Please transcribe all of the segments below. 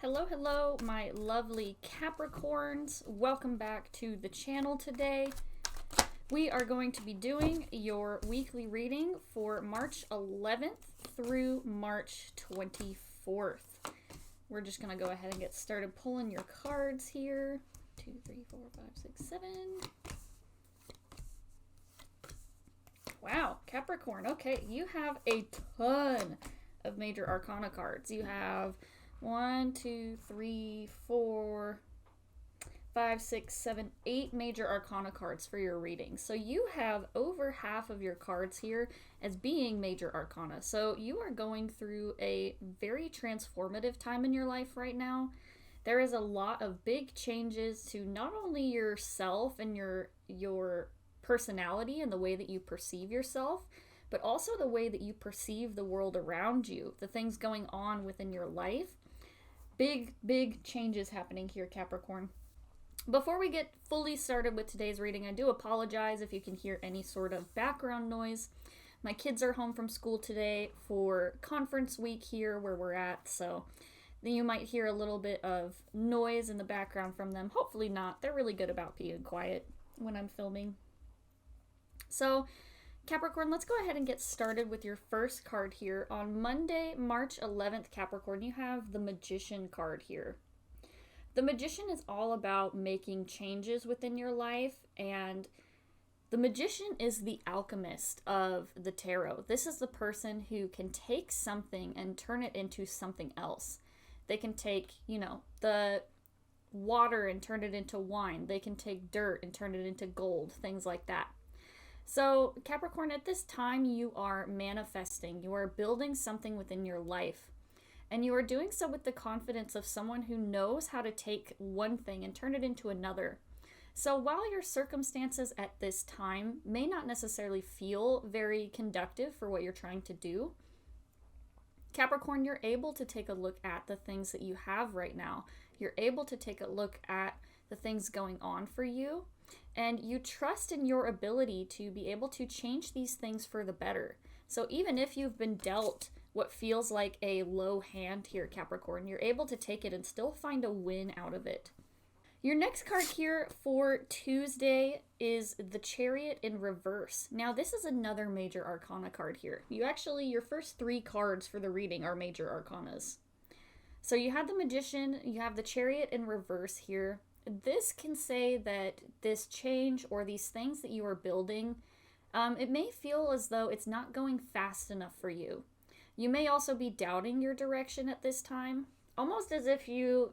Hello, hello, my lovely Capricorns. Welcome back to the channel today. We are going to be doing your weekly reading for March 11th through March 24th. We're just going to go ahead and get started pulling your cards here. 2, 3, 4, 5, 6, 7. Wow, Capricorn. Okay, you have a ton of major arcana cards. You have 1, 2, 3, 4, 5, 6, 7, 8 major arcana cards for your reading. So you have over half of your cards here as being major arcana. So you are going through a very transformative time in your life right now. There is a lot of big changes to not only yourself and your personality and the way that you perceive yourself, but also the way that you perceive the world around you, the things going on within your life. Big changes happening here, Capricorn. Before we get fully started with today's reading, I do apologize if you can hear any sort of background noise. My kids are home from school today for conference week here where we're at, so you might hear a little bit of noise in the background from them. Hopefully not. They're really good about being quiet when I'm filming. So, Capricorn, let's go ahead and get started with your first card here. On Monday, March 11th, Capricorn, you have the Magician card here. The Magician is all about making changes within your life, and the Magician is the alchemist of the tarot. This is the person who can take something and turn it into something else. They can take, the water and turn it into wine. They can take dirt and turn it into gold, things like that. So, Capricorn, at this time, you are manifesting. You are building something within your life. And you are doing so with the confidence of someone who knows how to take one thing and turn it into another. So, while your circumstances at this time may not necessarily feel very conducive for what you're trying to do, Capricorn, you're able to take a look at the things that you have right now. You're able to take a look at the things going on for you. And you trust in your ability to be able to change these things for the better. So even if you've been dealt what feels like a low hand here, Capricorn, you're able to take it and still find a win out of it. Your next card here for Tuesday is the Chariot in reverse. Now, this is another major arcana card here. Your first 3 cards for the reading are major arcanas. So you have the Magician, you have the Chariot in reverse here. This can say that this change or these things that you are building, it may feel as though it's not going fast enough for you. You may also be doubting your direction at this time, almost as if you're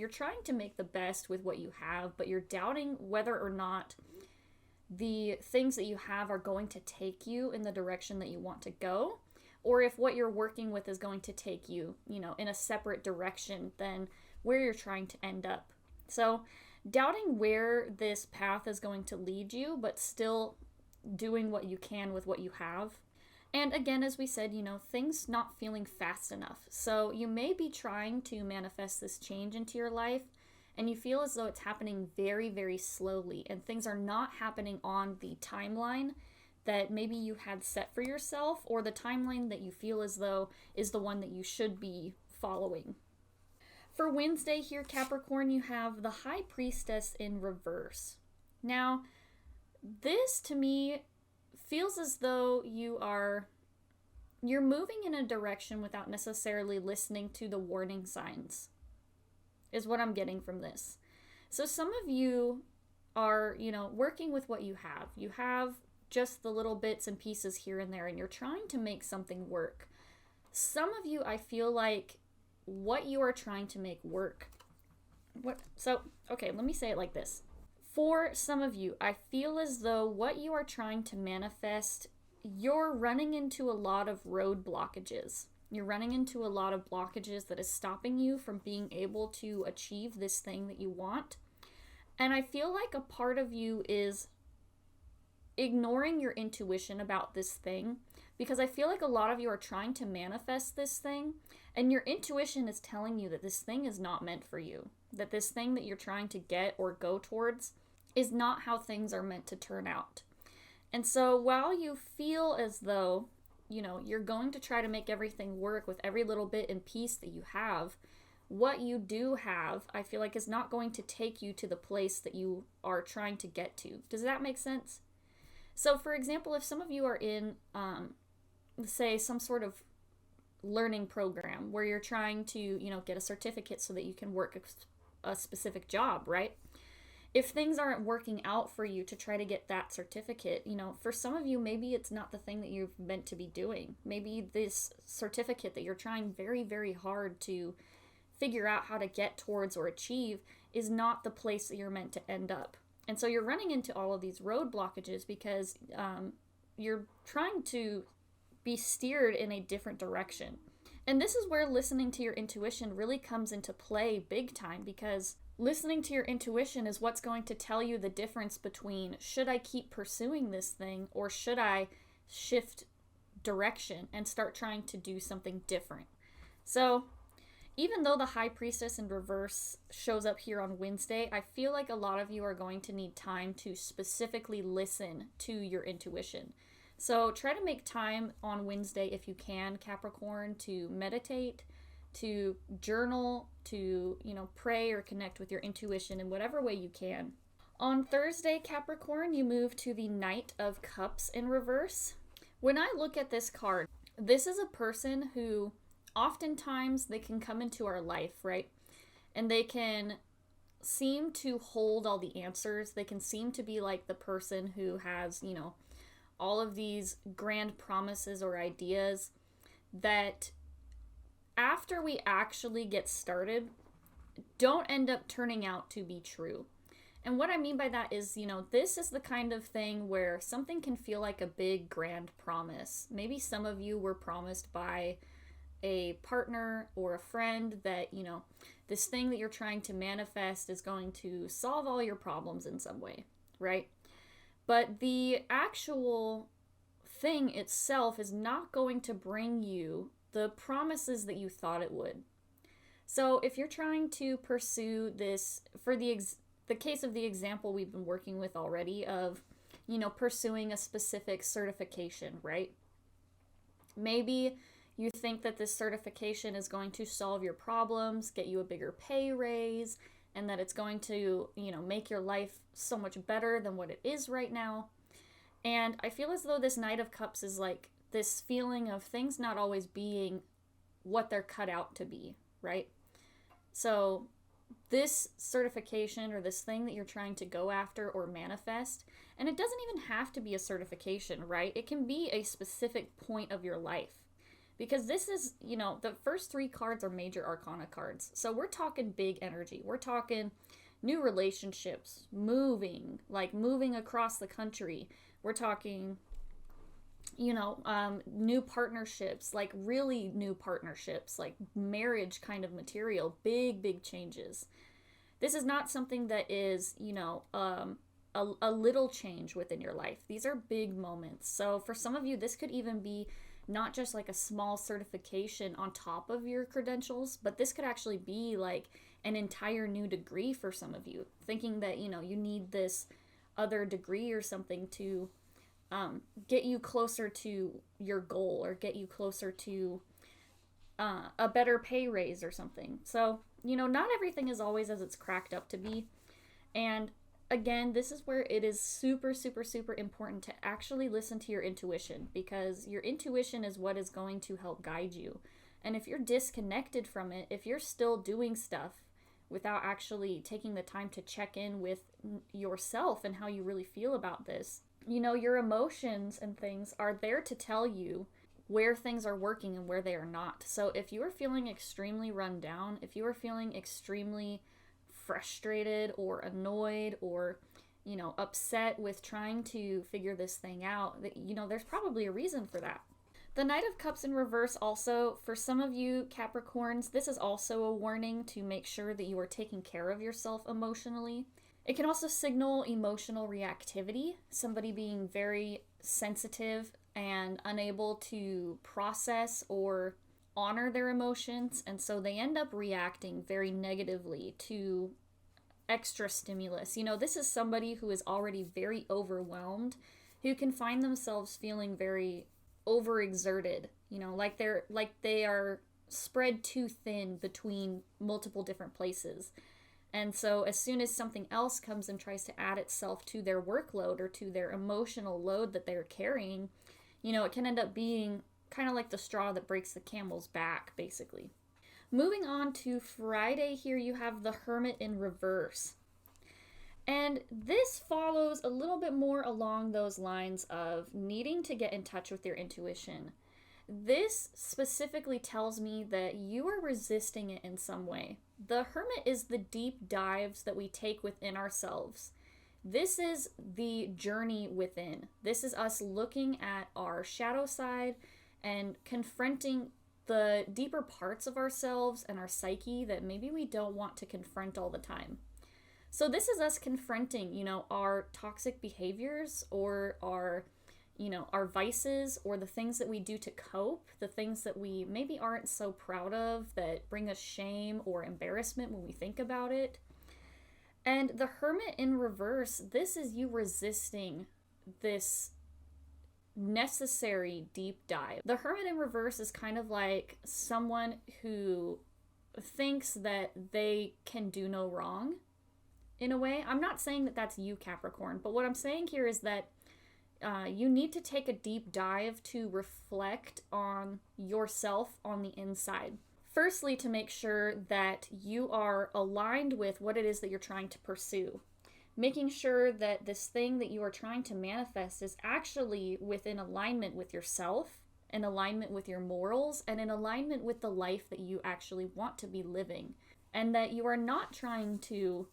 trying to make the best with what you have, but you're doubting whether or not the things that you have are going to take you in the direction that you want to go, or if what you're working with is going to take you, in a separate direction than where you're trying to end up. So, doubting where this path is going to lead you, but still doing what you can with what you have. And again, as we said, things not feeling fast enough. So, you may be trying to manifest this change into your life, and you feel as though it's happening very, very slowly, and things are not happening on the timeline that maybe you had set for yourself, or the timeline that you feel as though is the one that you should be following. For Wednesday here, Capricorn, you have the High Priestess in reverse. Now, this to me feels as though you're moving in a direction without necessarily listening to the warning signs, is what I'm getting from this. So some of you are, working with what you have. You have just the little bits and pieces here and there, and you're trying to make something work. Some of you, I feel like, what you are trying to make work. Let me say it like this. For some of you, I feel as though what you are trying to manifest, you're running into a lot of road blockages. You're running into a lot of blockages that is stopping you from being able to achieve this thing that you want. And I feel like a part of you is ignoring your intuition about this thing, because I feel like a lot of you are trying to manifest this thing, and your intuition is telling you that this thing is not meant for you, that this thing that you're trying to get or go towards is not how things are meant to turn out. And so while you feel as though, you're going to try to make everything work with every little bit and piece that you have, what you do have, I feel like, is not going to take you to the place that you are trying to get to. Does that make sense? So, for example, if some of you are in, say, some sort of learning program where you're trying to, get a certificate so that you can work a specific job, right? If things aren't working out for you to try to get that certificate, for some of you, maybe it's not the thing that you're meant to be doing. Maybe this certificate that you're trying very, very hard to figure out how to get towards or achieve is not the place that you're meant to end up. And so you're running into all of these road blockages because you're trying to be steered in a different direction. And this is where listening to your intuition really comes into play big time, because listening to your intuition is what's going to tell you the difference between, should I keep pursuing this thing or should I shift direction and start trying to do something different? So even though the High Priestess in reverse shows up here on Wednesday, I feel like a lot of you are going to need time to specifically listen to your intuition. So try to make time on Wednesday if you can, Capricorn, to meditate, to journal, to, pray or connect with your intuition in whatever way you can. On Thursday, Capricorn, you move to the Knight of Cups in reverse. When I look at this card, this is a person who oftentimes they can come into our life, right? And they can seem to hold all the answers. They can seem to be like the person who has, all of these grand promises or ideas that after we actually get started, don't end up turning out to be true. And what I mean by that is, this is the kind of thing where something can feel like a big grand promise. Maybe some of you were promised by a partner or a friend that, this thing that you're trying to manifest is going to solve all your problems in some way, right? But the actual thing itself is not going to bring you the promises that you thought it would. So if you're trying to pursue this, for the case of the example we've been working with already of, pursuing a specific certification, right? Maybe you think that this certification is going to solve your problems, get you a bigger pay raise, and that it's going to, make your life so much better than what it is right now. And I feel as though this Knight of Cups is like this feeling of things not always being what they're cut out to be, right? So this certification or this thing that you're trying to go after or manifest, and it doesn't even have to be a certification, right? It can be a specific point of your life. Because this is, the first three cards are major arcana cards. So we're talking big energy. We're talking new relationships, moving across the country. We're talking, new partnerships, like really new partnerships, like marriage kind of material, big, big changes. This is not something that is, a little change within your life. These are big moments. So for some of you, this could even be not just like a small certification on top of your credentials, but this could actually be like an entire new degree for some of you, thinking that, you need this other degree or something to get you closer to your goal or get you closer to a better pay raise or something. So, not everything is always as it's cracked up to be. And again, this is where it is super, super, super important to actually listen to your intuition, because your intuition is what is going to help guide you. And if you're disconnected from it, if you're still doing stuff without actually taking the time to check in with yourself and how you really feel about this, your emotions and things are there to tell you where things are working and where they are not. So if you are feeling extremely run down, if you are feeling extremely frustrated or annoyed or, upset with trying to figure this thing out, that, there's probably a reason for that. The Knight of Cups in reverse also, for some of you Capricorns, this is also a warning to make sure that you are taking care of yourself emotionally. It can also signal emotional reactivity, somebody being very sensitive and unable to process or honor their emotions, and so they end up reacting very negatively to extra stimulus. This is somebody who is already very overwhelmed, who can find themselves feeling very overexerted, like they are spread too thin between multiple different places. And so as soon as something else comes and tries to add itself to their workload or to their emotional load that they're carrying, it can end up being kind of like the straw that breaks the camel's back, basically. Moving on to Friday, here you have the Hermit in reverse. And this follows a little bit more along those lines of needing to get in touch with your intuition. This specifically tells me that you are resisting it in some way. The Hermit is the deep dives that we take within ourselves. This is the journey within. This is us looking at our shadow side and confronting the deeper parts of ourselves and our psyche that maybe we don't want to confront all the time. So this is us confronting, our toxic behaviors or our vices or the things that we do to cope, the things that we maybe aren't so proud of that bring us shame or embarrassment when we think about it. And the Hermit in reverse, this is you resisting this necessary deep dive. The Hermit in reverse is kind of like someone who thinks that they can do no wrong in a way. I'm not saying that that's you, Capricorn, but what I'm saying here is that you need to take a deep dive to reflect on yourself on the inside. Firstly, to make sure that you are aligned with what it is that you're trying to pursue. Making sure that this thing that you are trying to manifest is actually within alignment with yourself, in alignment with your morals, and in alignment with the life that you actually want to be living. And that you are not trying to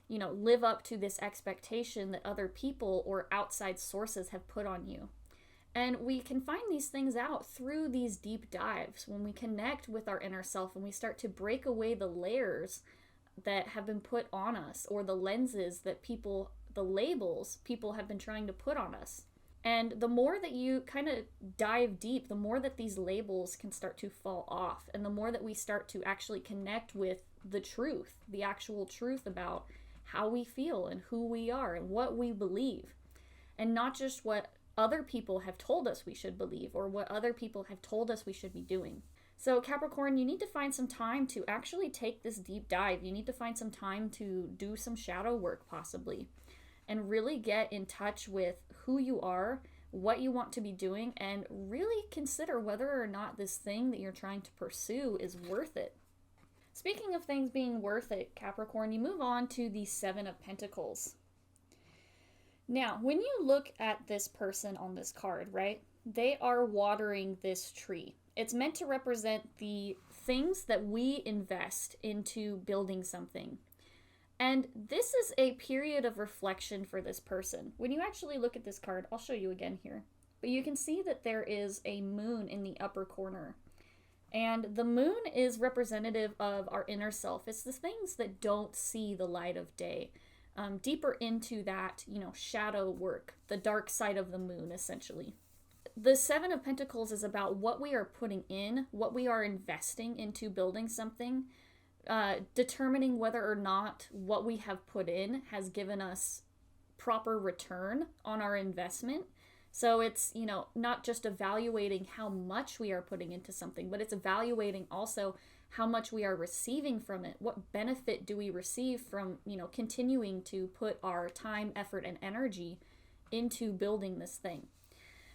live up to this expectation that other people or outside sources have put on you. And we can find these things out through these deep dives when we connect with our inner self and we start to break away the layers that have been put on us or the lenses that the labels people have been trying to put on us. And the more that you kind of dive deep, the more that these labels can start to fall off and the more that we start to actually connect with the truth, the actual truth about how we feel and who we are and what we believe, and not just what other people have told us we should believe or what other people have told us we should be doing. So Capricorn, you need to find some time to actually take this deep dive. You need to find some time to do some shadow work possibly and really get in touch with who you are, what you want to be doing, and really consider whether or not this thing that you're trying to pursue is worth it. Speaking of things being worth it, Capricorn, you move on to the Seven of Pentacles. Now, when you look at this person on this card, right, they are watering this tree. It's meant to represent the things that we invest into building something. And this is a period of reflection for this person. When you actually look at this card, I'll show you again here, but you can see that there is a moon in the upper corner. And the moon is representative of our inner self. It's the things that don't see the light of day. Deeper into that, shadow work, the dark side of the moon, essentially. The Seven of Pentacles is about what we are putting in, what we are investing into building something, determining whether or not what we have put in has given us proper return on our investment. So it's, not just evaluating how much we are putting into something, but it's evaluating also how much we are receiving from it. What benefit do we receive from, continuing to put our time, effort, and energy into building this thing?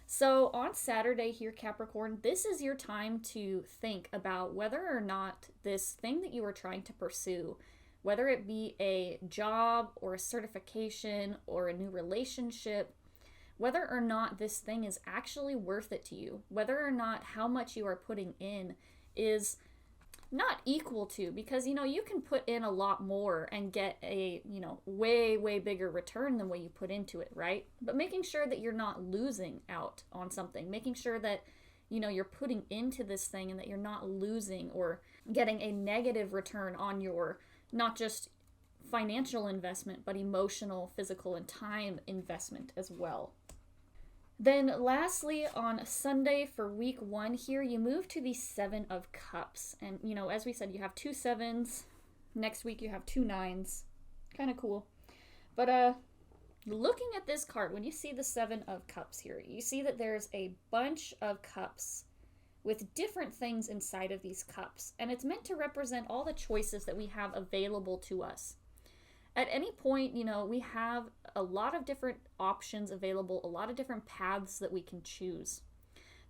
So on Saturday here, Capricorn, this is your time to think about whether or not this thing that you are trying to pursue, whether it be a job or a certification or a new relationship, whether or not this thing is actually worth it to you, whether or not how much you are putting in is not equal to, because, you can put in a lot more and get a, way, way bigger return than what you put into it, right? But making sure that you're not losing out on something, making sure that, you're putting into this thing and that you're not losing or getting a negative return on your, not just financial investment, but emotional, physical, and time investment as well. Then lastly, on Sunday for week 1 here, you move to the Seven of Cups. And, as we said, you have 2 sevens. Next week you have 2 nines. Kind of cool. But looking at this card, when you see the Seven of Cups here, you see that there's a bunch of cups with different things inside of these cups. And it's meant to represent all the choices that we have available to us. At any point, we have a lot of different options available, a lot of different paths that we can choose.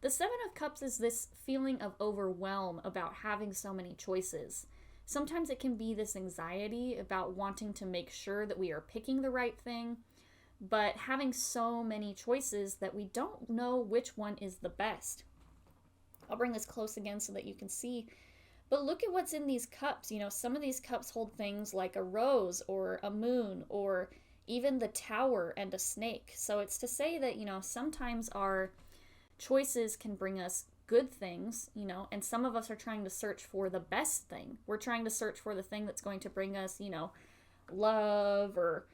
The Seven of Cups is this feeling of overwhelm about having so many choices. Sometimes it can be this anxiety about wanting to make sure that we are picking the right thing, but having so many choices that we don't know which one is the best. I'll bring this close again so that you can see. But look at what's in these cups. Some of these cups hold things like a rose or a moon or even the tower and a snake. So it's to say that, sometimes our choices can bring us good things, and some of us are trying to search for the best thing. We're trying to search for the thing that's going to bring us, love or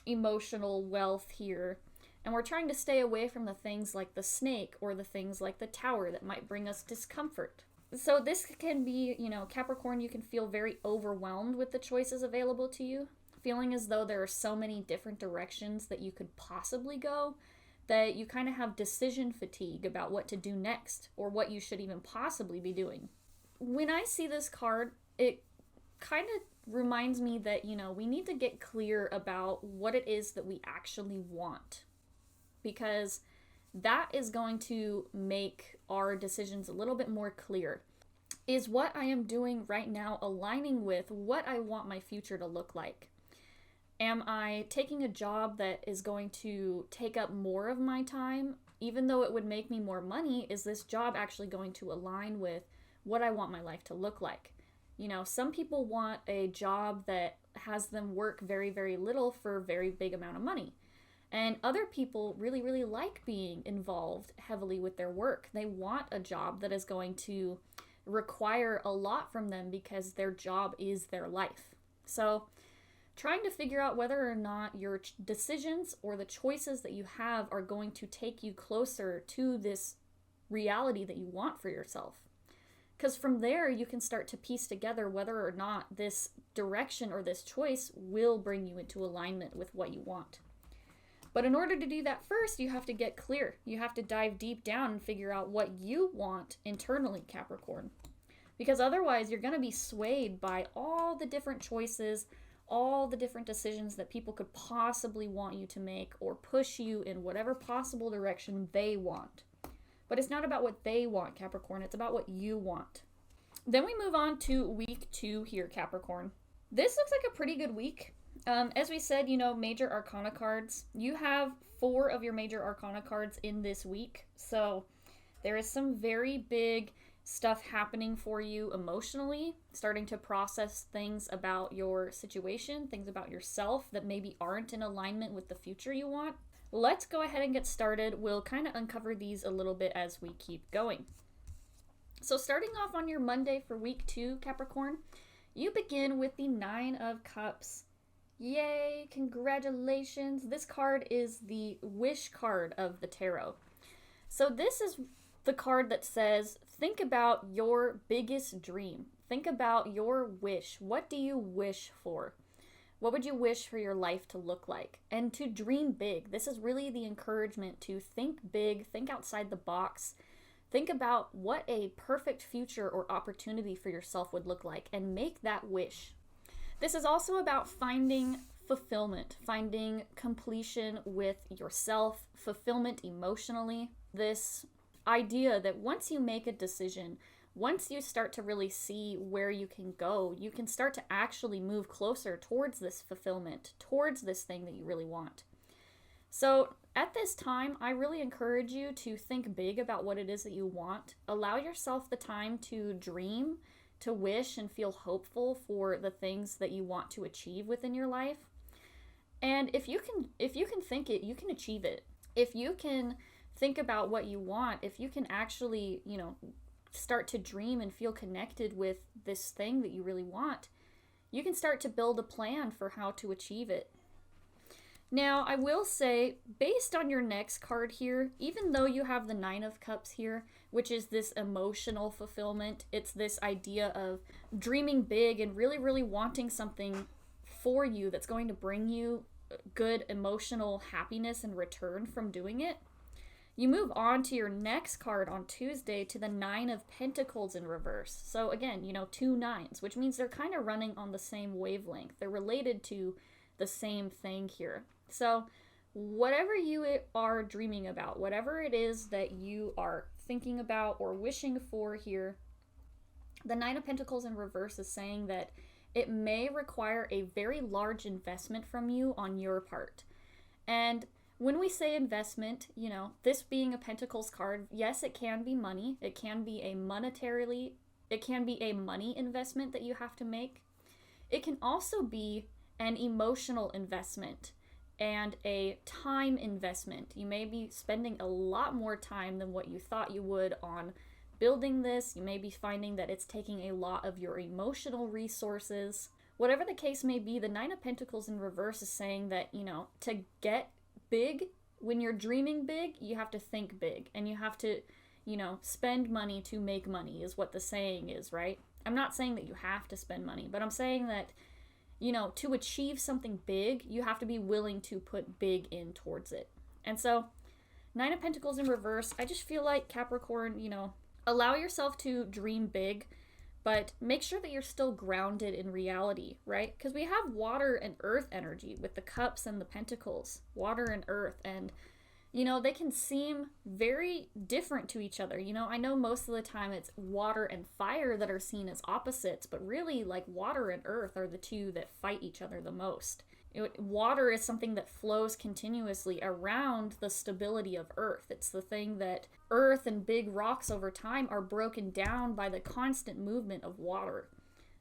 emotional wealth here. And we're trying to stay away from the things like the snake or the things like the tower that might bring us discomfort. So this can be, Capricorn, you can feel very overwhelmed with the choices available to you, feeling as though there are so many different directions that you could possibly go, that you kind of have decision fatigue about what to do next or what you should even possibly be doing. When I see this card, it kind of reminds me that, we need to get clear about what it is that we actually want, because that is going to make our decisions a little bit more clear. Is what I am doing right now aligning with what I want my future to look like? Am I taking a job that is going to take up more of my time? Even though it would make me more money, is this job actually going to align with what I want my life to look like? Some people want a job that has them work very, very little for a very big amount of money. And other people really, really like being involved heavily with their work. They want a job that is going to require a lot from them because their job is their life. So trying to figure out whether or not your decisions or the choices that you have are going to take you closer to this reality that you want for yourself. Because from there, you can start to piece together whether or not this direction or this choice will bring you into alignment with what you want. But in order to do that first, you have to get clear. You have to dive deep down and figure out what you want internally, Capricorn. Because otherwise, you're going to be swayed by all the different choices, all the different decisions that people could possibly want you to make or push you in whatever possible direction they want. But it's not about what they want, Capricorn. It's about what you want. Then we move on to week 2 here, Capricorn. This looks like a pretty good week. As we said, major arcana cards. You have 4 of your major arcana cards in this week. So there is some very big stuff happening for you emotionally, starting to process things about your situation, things about yourself that maybe aren't in alignment with the future you want. Let's go ahead and get started. We'll kind of uncover these a little bit as we keep going. So starting off on your Monday for week 2, Capricorn, you begin with the 9 of Cups. Yay, congratulations. This card is the wish card of the tarot. So this is the card that says, think about your biggest dream. Think about your wish. What do you wish for? What would you wish for your life to look like? And to dream big. This is really the encouragement to think big, think outside the box. Think about what a perfect future or opportunity for yourself would look like and make that wish. This is also about finding fulfillment, finding completion with yourself, fulfillment emotionally. This idea that once you make a decision, once you start to really see where you can go, you can start to actually move closer towards this fulfillment, towards this thing that you really want. So at this time, I really encourage you to think big about what it is that you want. Allow yourself the time to dream, to wish and feel hopeful for the things that you want to achieve within your life. And if you can think it, you can achieve it. If you can think about what you want, if you can actually, start to dream and feel connected with this thing that you really want, you can start to build a plan for how to achieve it. Now, I will say, based on your next card here, even though you have the 9 of Cups here, which is this emotional fulfillment, it's this idea of dreaming big and really, really wanting something for you that's going to bring you good emotional happiness in return from doing it. You move on to your next card on Tuesday to the Nine of Pentacles in reverse. So again, 2 9s, which means they're kind of running on the same wavelength. They're related to the same thing here. So whatever you are dreaming about, whatever it is that you are thinking about or wishing for here, the Nine of Pentacles in reverse is saying that it may require a very large investment from you on your part. And when we say investment, this being a Pentacles card, yes, it can be money. It can be a money investment that you have to make. It can also be an emotional investment and a time investment. You may be spending a lot more time than what you thought you would on building this. You may be finding that it's taking a lot of your emotional resources. Whatever the case may be, the Nine of Pentacles in reverse is saying that, to get big, when you're dreaming big, you have to think big, and you have to, spend money to make money is what the saying is, right? I'm not saying that you have to spend money, but I'm saying that, to achieve something big, you have to be willing to put big in towards it. And so, Nine of Pentacles in reverse, I just feel like Capricorn, allow yourself to dream big, but make sure that you're still grounded in reality, right? Because we have water and earth energy with the cups and the pentacles, water and earth, and, they can seem very different to each other. I know most of the time it's water and fire that are seen as opposites, but really, like, water and earth are the two that fight each other the most. Water is something that flows continuously around the stability of earth. It's the thing that earth and big rocks over time are broken down by the constant movement of water.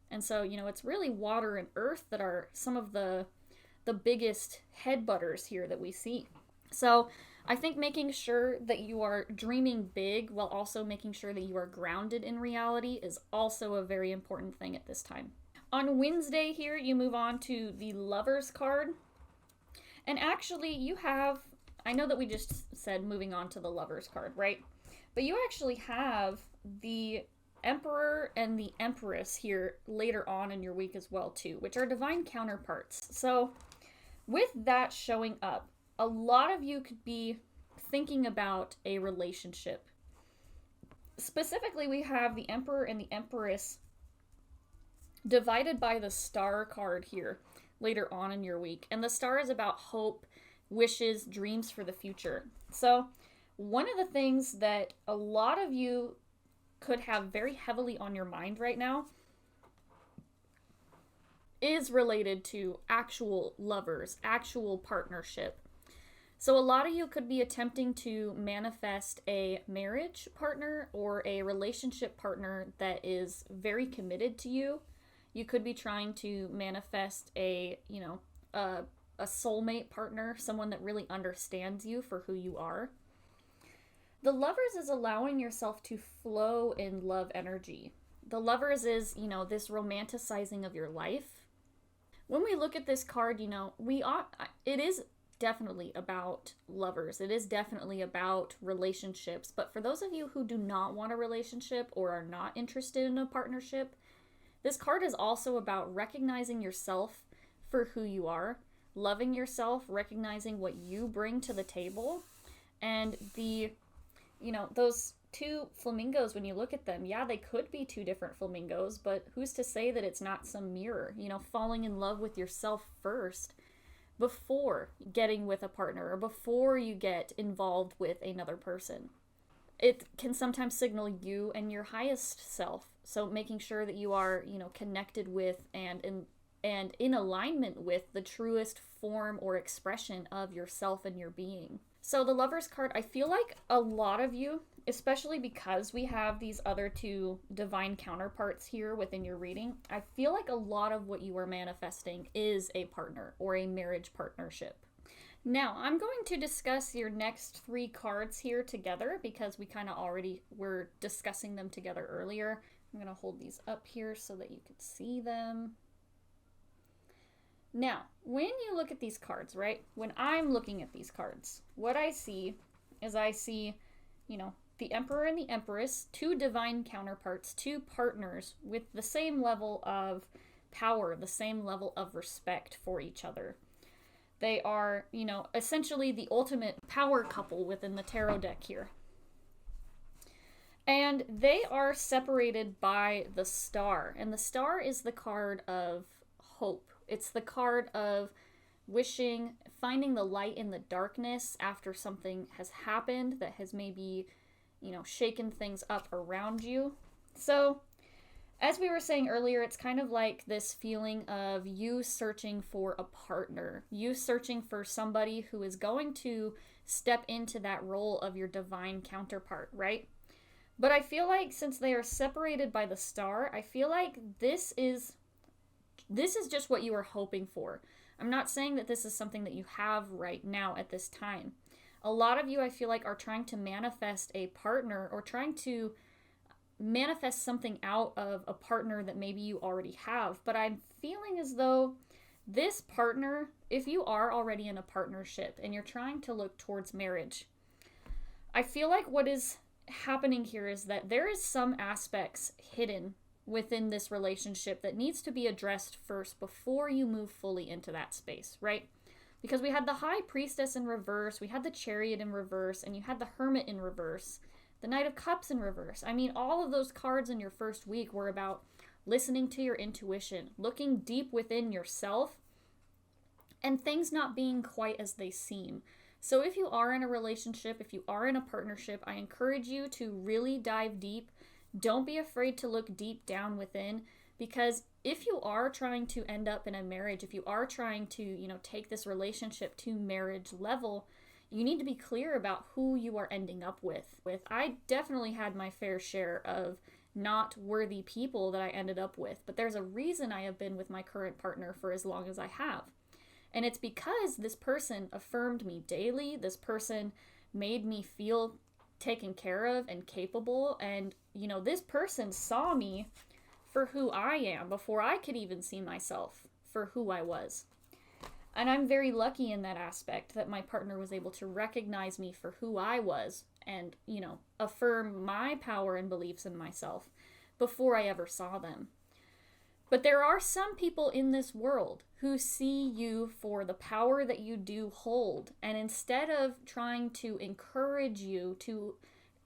And so, it's really water and earth that are some of the biggest headbutters here that we see. So I think making sure that you are dreaming big while also making sure that you are grounded in reality is also a very important thing at this time. On Wednesday here, you move on to the Lovers card. And actually, you have, I know that we just said moving on to the Lovers card, right? But you actually have the Emperor and the Empress here later on in your week as well, too, which are divine counterparts. So with that showing up, a lot of you could be thinking about a relationship. Specifically, we have the Emperor and the Empress divided by the Star card here later on in your week. And the Star is about hope, wishes, dreams for the future. So one of the things that a lot of you could have very heavily on your mind right now is related to actual lovers, actual partnership. So a lot of you could be attempting to manifest a marriage partner or a relationship partner that is very committed to you. You could be trying to manifest a soulmate partner, someone that really understands you for who you are. The Lovers is allowing yourself to flow in love energy. The Lovers is, this romanticizing of your life. When we look at this card, it is definitely about lovers. It is definitely about relationships. But for those of you who do not want a relationship or are not interested in a partnership, this card is also about recognizing yourself for who you are, loving yourself, recognizing what you bring to the table, and those two flamingos, when you look at them, yeah, they could be two different flamingos, but who's to say that it's not some mirror, falling in love with yourself first before getting with a partner or before you get involved with another person. It can sometimes signal you and your highest self. So making sure that you are, connected with and in alignment with the truest form or expression of yourself and your being. So the Lovers card, I feel like a lot of you, especially because we have these other two divine counterparts here within your reading, I feel like a lot of what you are manifesting is a partner or a marriage partnership. Now, I'm going to discuss your next 3 cards here together because we kind of already were discussing them together earlier. I'm going to hold these up here so that you can see them. Now, when you look at these cards, right? When I'm looking at these cards, what I see is the Emperor and the Empress, 2 divine counterparts, 2 partners with the same level of power, the same level of respect for each other. They are, you know, essentially the ultimate power couple within the tarot deck here. And they are separated by the star. And the star is the card of hope. It's the card of wishing, finding the light in the darkness after something has happened that has maybe, you know, shaken things up around you. So, as we were saying earlier, it's kind of like this feeling of you searching for a partner, you searching for somebody who is going to step into that role of your divine counterpart, right? But I feel like since they are separated by the star, I feel like this is just what you are hoping for. I'm not saying that this is something that you have right now at this time. A lot of you, I feel like, are trying to manifest a partner or trying to manifest something out of a partner that maybe you already have. But I'm feeling as though this partner, if you are already in a partnership and you're trying to look towards marriage, I feel like what is happening here is that there is some aspects hidden within this relationship that needs to be addressed first before you move fully into that space, right? Because we had the High Priestess in reverse, we had the Chariot in reverse, and you had the Hermit in reverse, the Knight of Cups in reverse. I mean, all of those cards in your first week were about listening to your intuition, looking deep within yourself, and things not being quite as they seem. So if you are in a relationship, if you are in a partnership, I encourage you to really dive deep. Don't be afraid to look deep down within, because if you are trying to end up in a marriage, if you are trying to, you know, take this relationship to marriage level, you need to be clear about who you are ending up with. I definitely had my fair share of not worthy people that I ended up with, but there's a reason I have been with my current partner for as long as I have. And it's because this person affirmed me daily. This person made me feel taken care of and capable. And, you know, this person saw me for who I am before I could even see myself for who I was. And I'm very lucky in that aspect that my partner was able to recognize me for who I was and, you know, affirm my power and beliefs in myself before I ever saw them. But there are some people in this world who see you for the power that you do hold. And instead of trying to encourage you to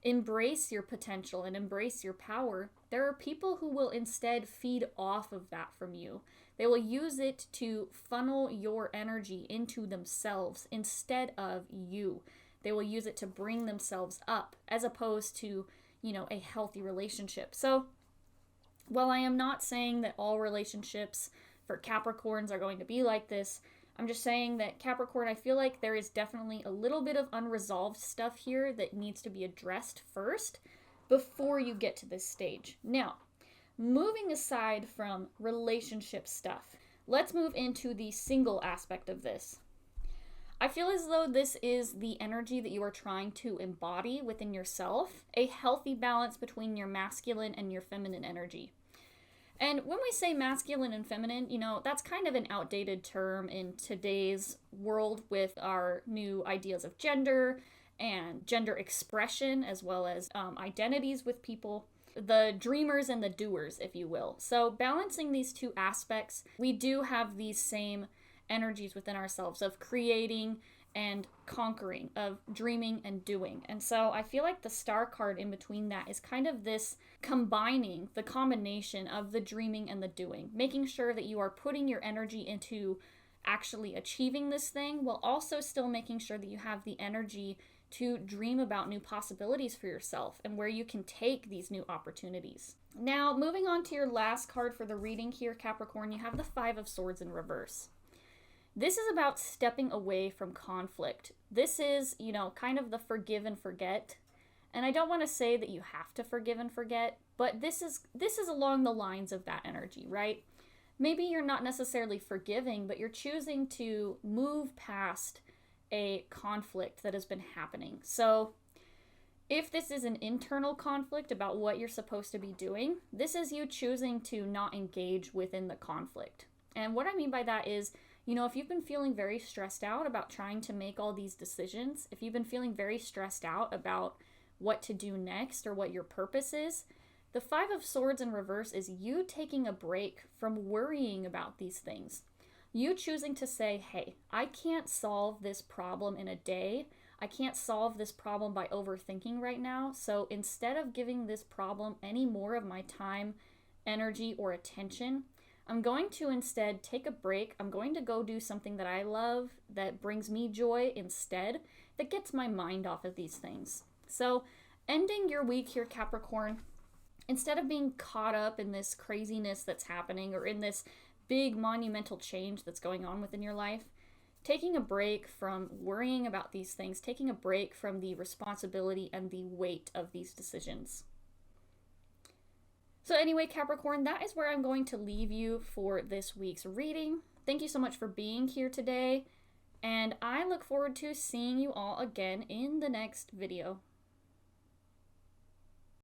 embrace your potential and embrace your power, there are people who will instead feed off of that from you. They will use it to funnel your energy into themselves instead of you. They will use it to bring themselves up as opposed to, you know, a healthy relationship. So, while I am not saying that all relationships for Capricorns are going to be like this, I'm just saying that Capricorn, I feel like there is definitely a little bit of unresolved stuff here that needs to be addressed first before you get to this stage. Now, moving aside from relationship stuff, let's move into the single aspect of this. I feel as though this is the energy that you are trying to embody within yourself, a healthy balance between your masculine and your feminine energy. And when we say masculine and feminine, you know, that's kind of an outdated term in today's world with our new ideas of gender and gender expression, as well as identities with people, the dreamers and the doers, if you will. So balancing these two aspects, we do have these same energies within ourselves of creating and conquering, of dreaming and doing. And so I feel like the star card in between that is kind of this combining, the combination of the dreaming and the doing, making sure that you are putting your energy into actually achieving this thing while also still making sure that you have the energy to dream about new possibilities for yourself and where you can take these new opportunities. Now, moving on to your last card for the reading here, Capricorn, you have the Five of Swords in reverse. This is about stepping away from conflict. This is, you know, kind of the forgive and forget. And I don't want to say that you have to forgive and forget, but this is along the lines of that energy, right? Maybe you're not necessarily forgiving, but you're choosing to move past a conflict that has been happening. So if this is an internal conflict about what you're supposed to be doing, this is you choosing to not engage within the conflict. And what I mean by that is, you know, if you've been feeling very stressed out about trying to make all these decisions, if you've been feeling very stressed out about what to do next or what your purpose is, the Five of Swords in reverse is you taking a break from worrying about these things. You choosing to say, hey, I can't solve this problem in a day. I can't solve this problem by overthinking right now. So instead of giving this problem any more of my time, energy, or attention, I'm going to instead take a break. I'm going to go do something that I love, that brings me joy instead, that gets my mind off of these things. So ending your week here, Capricorn, instead of being caught up in this craziness that's happening or in this big monumental change that's going on within your life, taking a break from worrying about these things, taking a break from the responsibility and the weight of these decisions. So anyway, Capricorn, that is where I'm going to leave you for this week's reading. Thank you so much for being here today, and I look forward to seeing you all again in the next video.